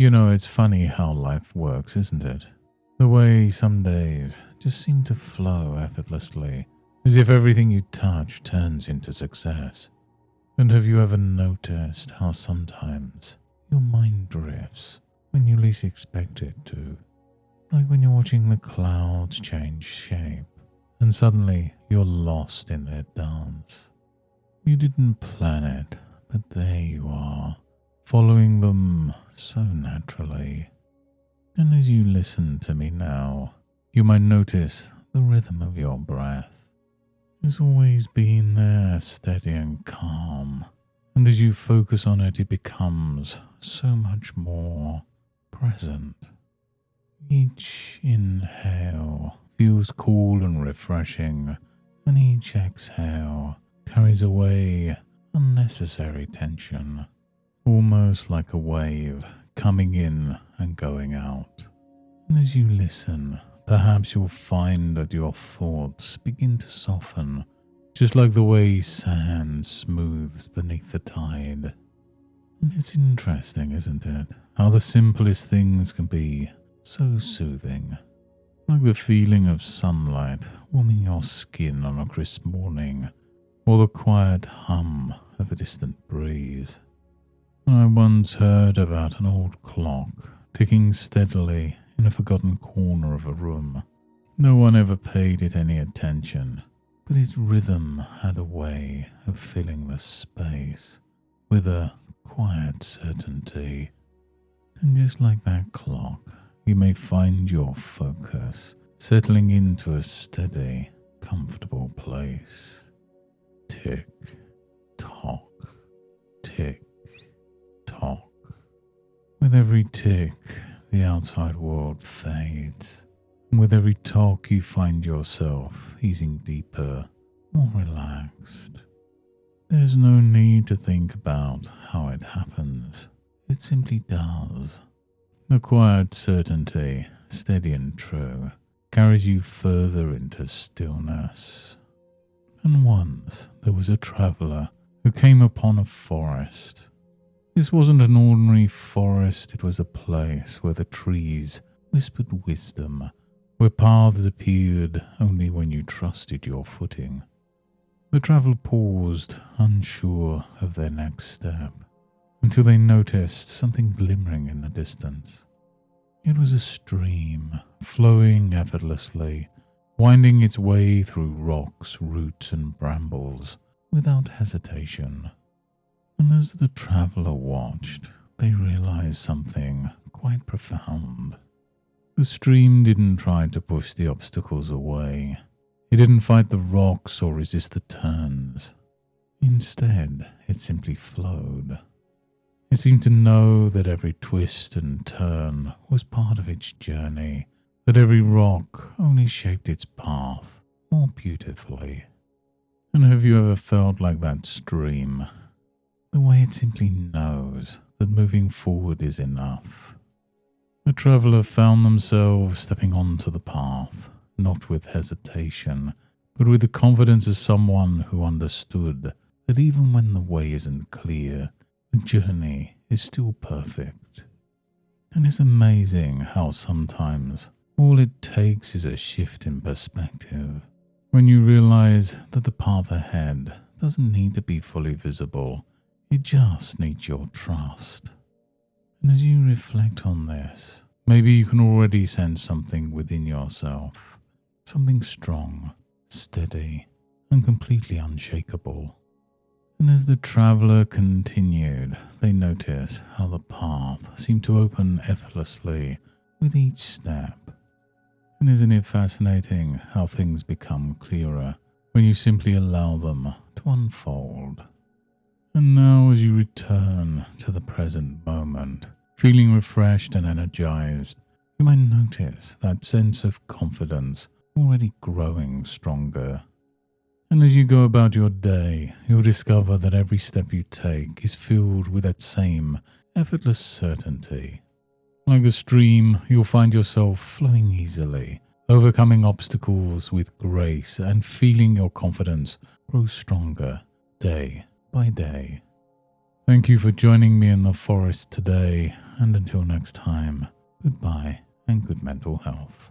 It's funny how life works, isn't it? The way some days just seem to flow effortlessly, as if everything you touch turns into success. And have you ever noticed how sometimes your mind drifts when you least expect it to? Like when you're watching the clouds change shape, and suddenly you're lost in their dance. You didn't plan it, but there you are, following them so naturally. And as you listen to me now, you might notice the rhythm of your breath. It's always been there, steady and calm. And as you focus on it, it becomes so much more present. Each inhale feels cool and refreshing, and each exhale carries away unnecessary tension, almost like a wave coming in and going out. And as you listen, perhaps you'll find that your thoughts begin to soften, just like the way sand smooths beneath the tide. And it's interesting, isn't it, how the simplest things can be so soothing, like the feeling of sunlight warming your skin on a crisp morning, or the quiet hum of a distant breeze. I once heard about an old clock ticking steadily in a forgotten corner of a room. No one ever paid it any attention, but its rhythm had a way of filling the space with a quiet certainty. And just like that clock, you may find your focus settling into a steady, comfortable place. Tick, tock, tick, tock. With every tick, the outside world fades, and with every tock you find yourself easing deeper, more relaxed. There's no need to think about how it happens. It simply does. The quiet certainty, steady and true, carries you further into stillness. And once there was a traveller who came upon a forest. This wasn't an ordinary forest, it was a place where the trees whispered wisdom, where paths appeared only when you trusted your footing. The traveller paused, unsure of their next step, until they noticed something glimmering in the distance. It was a stream, flowing effortlessly, winding its way through rocks, roots and brambles, without hesitation. And as the traveller watched, they realized something quite profound. The stream didn't try to push the obstacles away. It didn't fight the rocks or resist the turns. Instead, it simply flowed. It seemed to know that every twist and turn was part of its journey, that every rock only shaped its path more beautifully. And have you ever felt like that stream? The way it simply knows that moving forward is enough. The traveller found themselves stepping onto the path, not with hesitation, but with the confidence of someone who understood that even when the way isn't clear, the journey is still perfect. And it's amazing how sometimes all it takes is a shift in perspective, when you realize that the path ahead doesn't need to be fully visible, it just needs your trust. And as you reflect on this, maybe you can already sense something within yourself, something strong, steady, and completely unshakable. And as the traveller continued, they noticed how the path seemed to open effortlessly with each step. And isn't it fascinating how things become clearer when you simply allow them to unfold? And now as you return to the present moment, feeling refreshed and energized, you might notice that sense of confidence already growing stronger. And as you go about your day, you'll discover that every step you take is filled with that same effortless certainty. Like the stream, you'll find yourself flowing easily, overcoming obstacles with grace and feeling your confidence grow stronger day by day. Thank you for joining me in the forest today, And until next time, goodbye and good mental health.